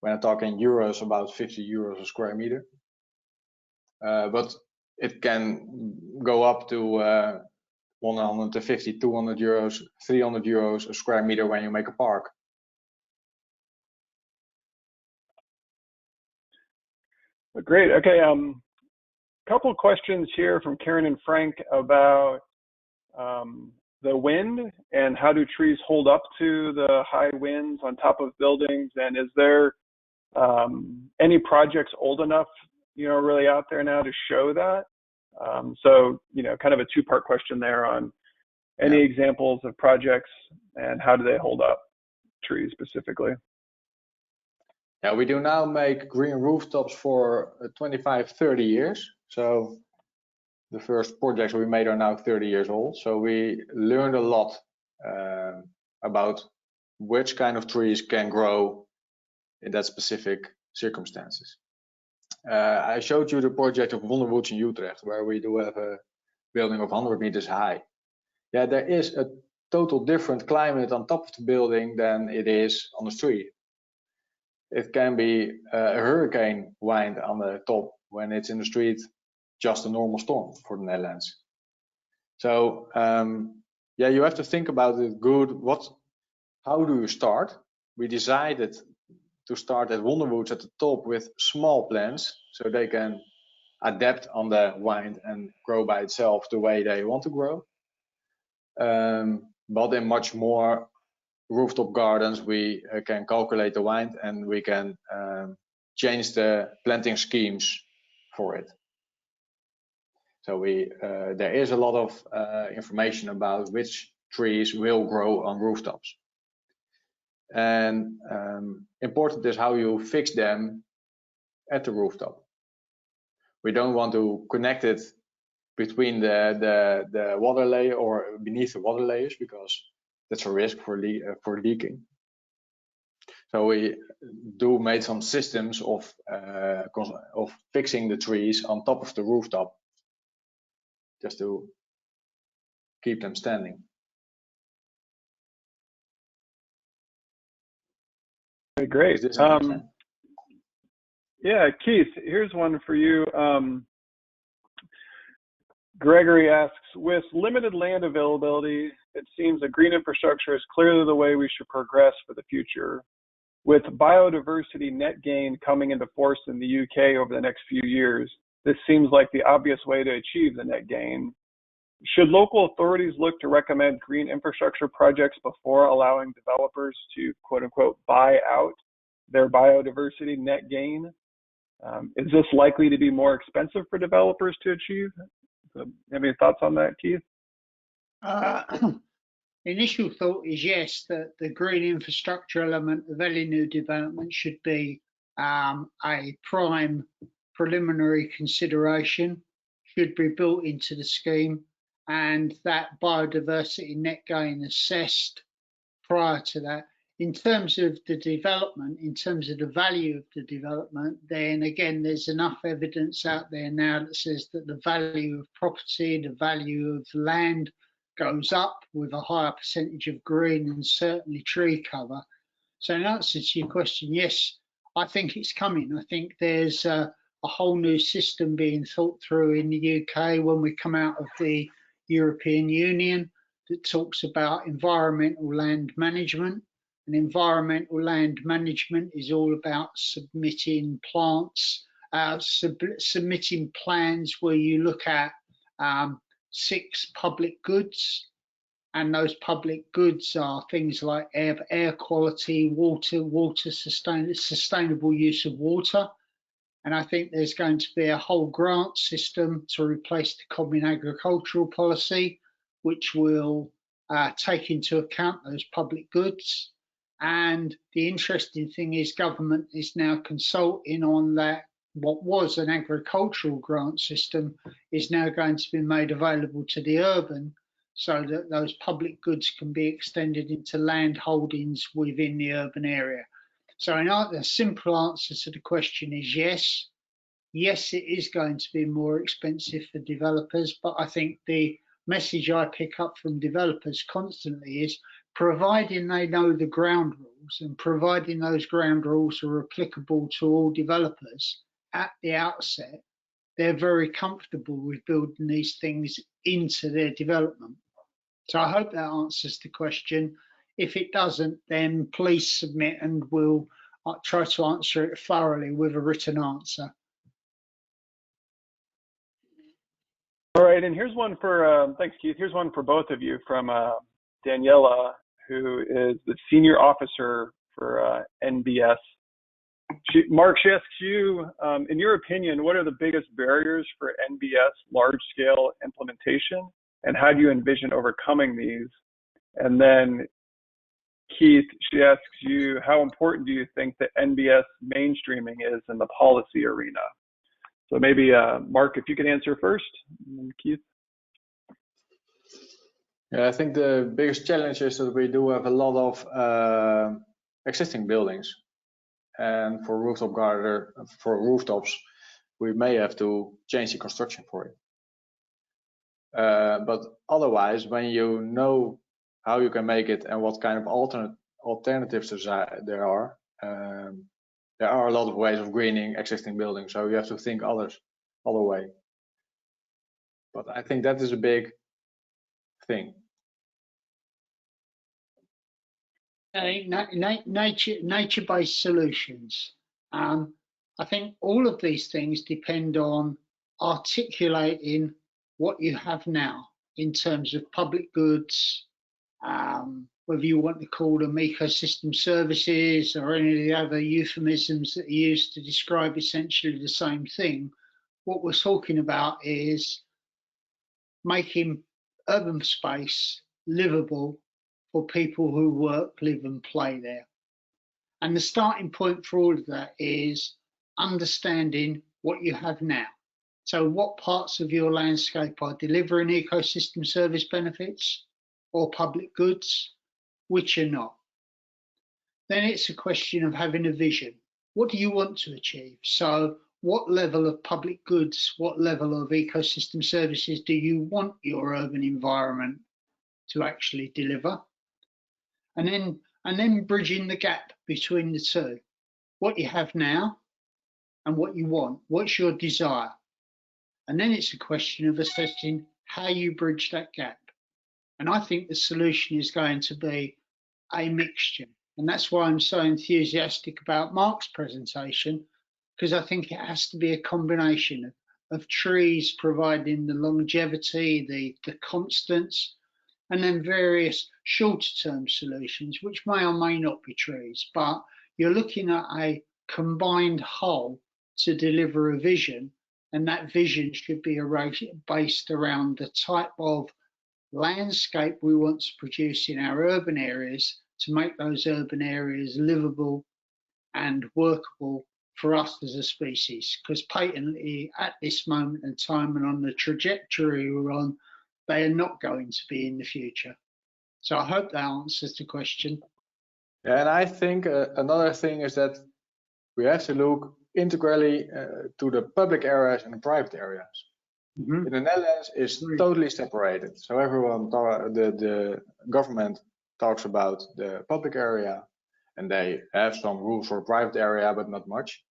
when I'm talking euros, about 50 euros a square meter. But it can go up to 150, 200 euros, 300 euros a square meter when you make a park. Great. Okay. Couple of questions here from Karen and Frank about the wind and how do trees hold up to the high winds on top of buildings, and is there any projects old enough, you know, really out there now to show that? So, you know, kind of a two-part question there on any examples of projects and how do they hold up, trees specifically. Yeah, we do now make green rooftops for 25, 30 years. So the first projects we made are now 30 years old. So we learned a lot about which kind of trees can grow in that specific circumstances. I showed you the project of Wonderwoods in Utrecht, where we do have a building of 100 meters high. Yeah, there is a total different climate on top of the building than it is on the street. It can be a hurricane wind on the top when it's in the street, just a normal storm for the Netherlands. So yeah, you have to think about it good. How do you start? We decided to start at Wonderwoods at the top with small plants, so they can adapt on the wind and grow by itself the way they want to grow. But in much more rooftop gardens, we can calculate the wind and we can change the planting schemes for it. So there is a lot of information about which trees will grow on rooftops. And important is how you fix them at the rooftop. We don't want to connect it between the water layer or beneath the water layers, because that's a risk for leaking. So we made some systems of fixing the trees on top of the rooftop, just to keep them standing. Okay, great. Yeah, Keith, here's one for you. Gregory asks, with limited land availability, it seems that green infrastructure is clearly the way we should progress for the future. With biodiversity net gain coming into force in the UK over the next few years, this seems like the obvious way to achieve the net gain. Should local authorities look to recommend green infrastructure projects before allowing developers to, quote unquote, buy out their biodiversity net gain? Is this likely to be more expensive for developers to achieve? So, any thoughts on that, Keith? Initial thought is yes, that the green infrastructure element of any new development should be a prime preliminary consideration, should be built into the scheme, and that biodiversity net gain assessed prior to that. In terms of the development, in terms of the value of the development, then again, there's enough evidence out there now that says that the value of property, the value of land goes up with a higher percentage of green and certainly tree cover. So in answer to your question, yes, I think it's coming. I think there's a whole new system being thought through in the UK when we come out of the European Union that talks about environmental land management. And environmental land management is all about submitting submitting plans where you look at 6 public goods, and those public goods are things like air quality, water sustainable use of water. And I think there's going to be a whole grant system to replace the Common Agricultural Policy, which will take into account those public goods. And the interesting thing is government is now consulting on that. What was an agricultural grant system is now going to be made available to the urban, so that those public goods can be extended into land holdings within the urban area. So the simple answer to the question is yes. Yes, it is going to be more expensive for developers, but I think the message I pick up from developers constantly is, providing they know the ground rules and providing those ground rules are applicable to all developers at the outset, they're very comfortable with building these things into their development. So I hope that answers the question. If it doesn't, then please submit and we'll try to answer it thoroughly with a written answer. All right, and here's one for, thanks Keith, here's one for both of you from Daniela, who is the Senior Officer for NBS. Mark, she asks you, in your opinion, what are the biggest barriers for NBS large-scale implementation, and how do you envision overcoming these? And then Keith, she asks you, how important do you think that NBS mainstreaming is in the policy arena? So maybe, Mark, if you could answer first, and then Keith. Yeah, I think the biggest challenge is that we do have a lot of existing buildings, and for rooftop garden, for rooftops, we may have to change the construction for it. But otherwise, when you know how you can make it and what kind of alternatives there are a lot of ways of greening existing buildings. So you have to think other way. But I think that is a big thing. Nature-based solutions. I think all of these things depend on articulating what you have now in terms of public goods, whether you want to call them ecosystem services or any of the other euphemisms that are used to describe essentially the same thing. What we're talking about is making urban space livable for people who work, live and play there. And the starting point for all of that is understanding what you have now. So what parts of your landscape are delivering ecosystem service benefits or public goods, which are not. Then it's a question of having a vision. What do you want to achieve? So what level of public goods, what level of ecosystem services do you want your urban environment to actually deliver? And then bridging the gap between the two. What you have now and what you want. What's your desire? And then it's a question of assessing how you bridge that gap. And I think the solution is going to be a mixture. And that's why I'm so enthusiastic about Mark's presentation, because I think it has to be a combination of trees providing the longevity, the constants, and then various shorter term solutions, which may or may not be trees, but you're looking at a combined whole to deliver a vision, and that vision should be based around the type of landscape we want to produce in our urban areas to make those urban areas livable and workable for us as a species, because patently at this moment in time and on the trajectory we're on, they are not going to be in the future. So I hope that answers the question. Yeah, and I think another thing is that we have to look integrally to the public areas and the private areas. In the Netherlands, it's totally separated. So everyone, the government talks about the public area, and they have some rules for private area, but not much.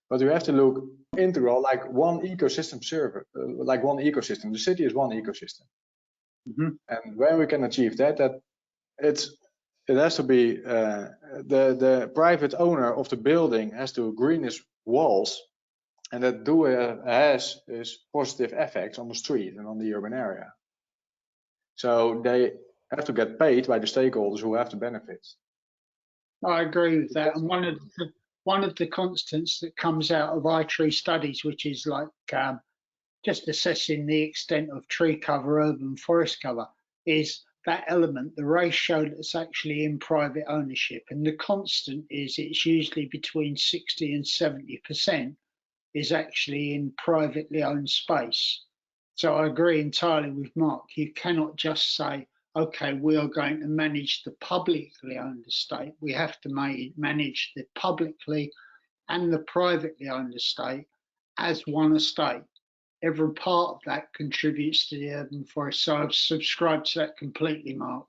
But you have to look integral, like one ecosystem server, like one ecosystem. The city is one ecosystem. And when we can achieve that it has to be the private owner of the building has to green his walls, and that has positive effects on the street and on the urban area. So they have to get paid by the stakeholders who have the benefits. I agree with that. And one of the constants that comes out of iTree studies, which is like just assessing the extent of tree cover, urban forest cover, is that element, the ratio that's actually in private ownership. And the constant is it's usually between 60 and 70% is actually in privately owned space. So I agree entirely with Mark. You cannot just say, okay, we are going to manage the publicly owned estate. We have to manage the publicly and the privately owned estate as one estate. Every part of that contributes to the urban forest. So I've subscribed to that completely, Mark.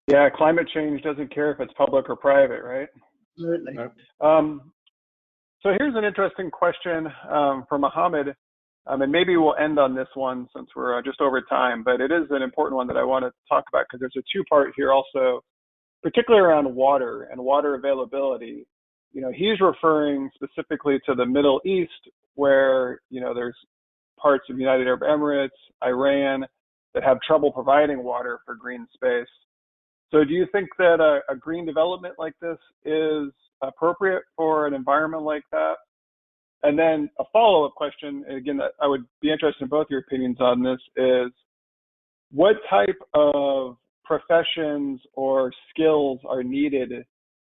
Yeah, climate change doesn't care if it's public or private, right? Absolutely. So here's an interesting question from Mohammed, and maybe we'll end on this one since we're just over time, but it is an important one that I want to talk about because there's a two-part here also, particularly around water and water availability. You know, he's referring specifically to the Middle East, where, you know, there's parts of United Arab Emirates, Iran, that have trouble providing water for green space. So do you think that a green development like this is appropriate for an environment like that? And then a follow-up question, again, that I would be interested in both your opinions on this, is what type of professions or skills are needed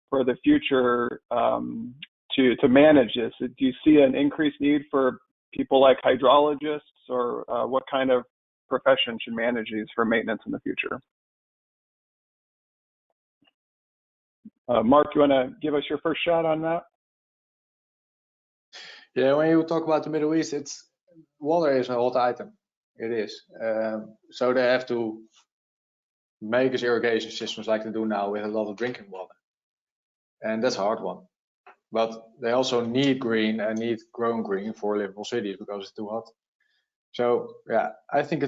for the future to manage this? Do you see an increased need for people like hydrologists, or what kind of profession should manage these for maintenance in the future? Mark, you want to give us your first shot on that? Yeah, when you talk about the Middle East, water is a hot item. It is. So they have to make these irrigation systems like they do now with a lot of drinking water. And that's a hard one. But they also need green and need grown green for livable cities because it's too hot. So yeah, I think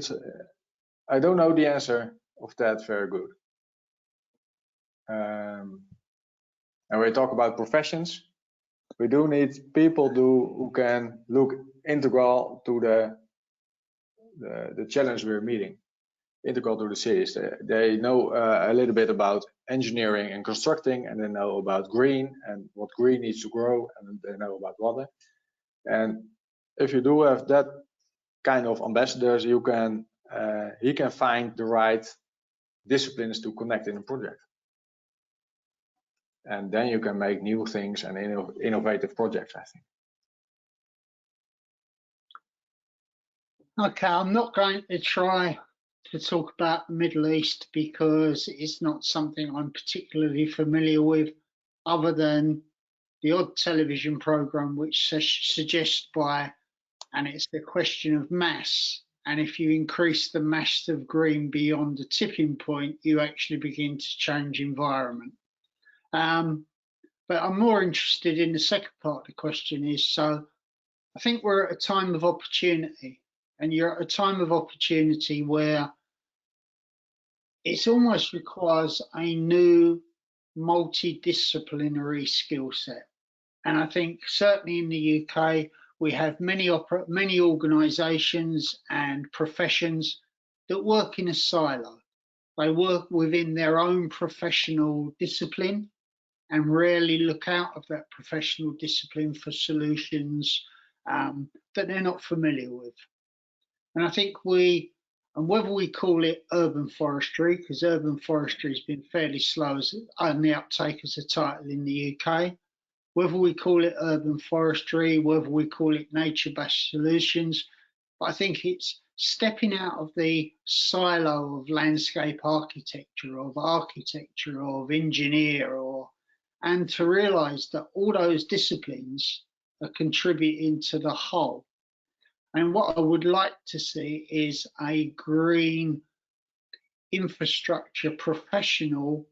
I don't know the answer of that very good. And when we talk about professions, we do need people who can look integral to the challenge we're meeting, integral to the cities. They know a little bit about engineering and constructing, and they know about green and what green needs to grow, and they know about water. And if you do have that kind of ambassadors, he can find the right disciplines to connect in a project. And then you can make new things and innovative projects, I think. Okay, I'm not going to try to talk about the Middle East because it's not something I'm particularly familiar with, other than the odd television program which suggests and it's the question of mass. And if you increase the mass of green beyond the tipping point, you actually begin to change environment. But I'm more interested in the second part of the question is, so I think we're at a time of opportunity, and you're at a time of opportunity where it almost requires a new multidisciplinary skill set. And I think certainly in the UK, we have many organisations and professions that work in a silo. They work within their own professional discipline and rarely look out of that professional discipline for solutions that they're not familiar with. And I think whether we call it urban forestry, because urban forestry has been fairly slow on the uptake as a title in the UK, whether we call it urban forestry, whether we call it nature-based solutions, but I think it's stepping out of the silo of landscape architecture, of engineer, and to realise that all those disciplines are contributing to the whole. And what I would like to see is a green infrastructure professional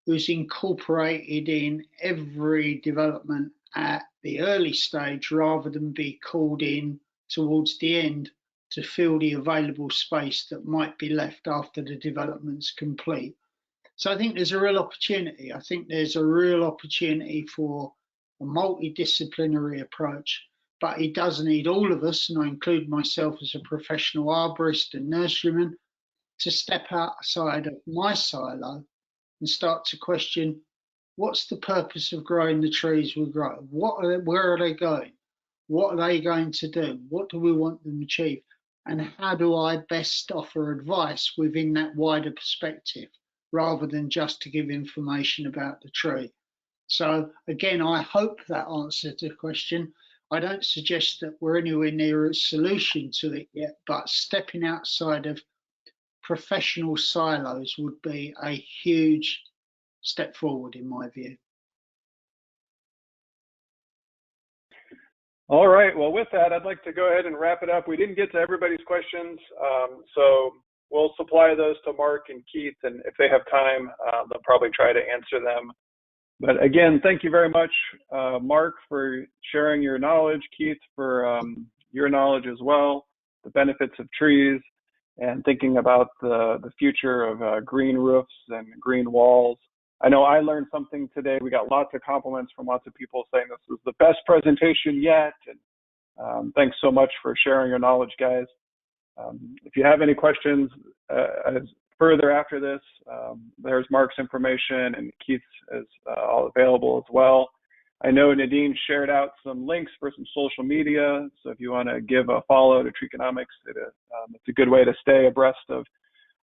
who's incorporated in every development at the early stage rather than be called in towards the end to fill the available space that might be left after the development's complete. So I think there's a real opportunity. I think there's a real opportunity for a multidisciplinary approach, but it does need all of us, and I include myself as a professional arborist and nurseryman, to step outside of my silo and start to question, what's the purpose of growing the trees we grow? Where are they going? What are they going to do? What do we want them to achieve? And how do I best offer advice within that wider perspective, rather than just to give information about the tree? So again, I hope that answered the question. I don't suggest that we're anywhere near a solution to it yet, but stepping outside of professional silos would be a huge step forward in my view. All right, well, with that, I'd like to go ahead and wrap it up. We didn't get to everybody's questions, so we'll supply those to Mark and Keith, and if they have time, they'll probably try to answer them. But again, thank you very much, Mark, for sharing your knowledge, Keith, for your knowledge as well, the benefits of trees, and thinking about the future of green roofs and green walls. I know I learned something today. We got lots of compliments from lots of people saying this was the best presentation yet. And thanks so much for sharing your knowledge, guys. If you have any questions further after this, there's Mark's information, and Keith's is all available as well. I know Nadine shared out some links for some social media, so if you want to give a follow to Treeconomics, it's a good way to stay abreast of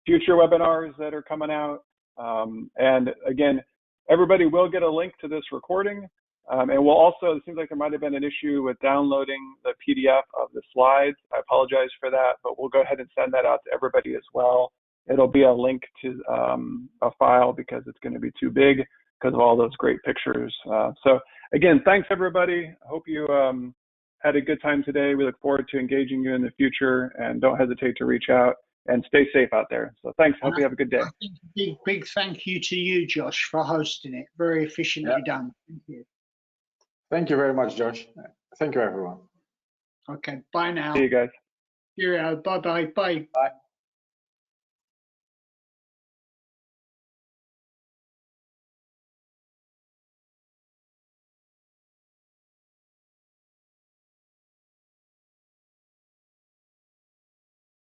future webinars that are coming out. And again, everybody will get a link to this recording, And we'll also, it seems like there might have been an issue with downloading the PDF of the slides. I apologize for that, but we'll go ahead and send that out to everybody as well. It'll be a link to a file because it's going to be too big because of all those great pictures. So again, thanks everybody. I hope you had a good time today. We look forward to engaging you in the future, and don't hesitate to reach out and stay safe out there. So thanks. Hope you have a good day. I think big thank you to you, Josh, for hosting it. Very efficiently done. Thank you. Thank you very much, Josh. Thank you, everyone. Okay, bye now. See you guys. Cheerio. Bye-bye. Bye. Bye.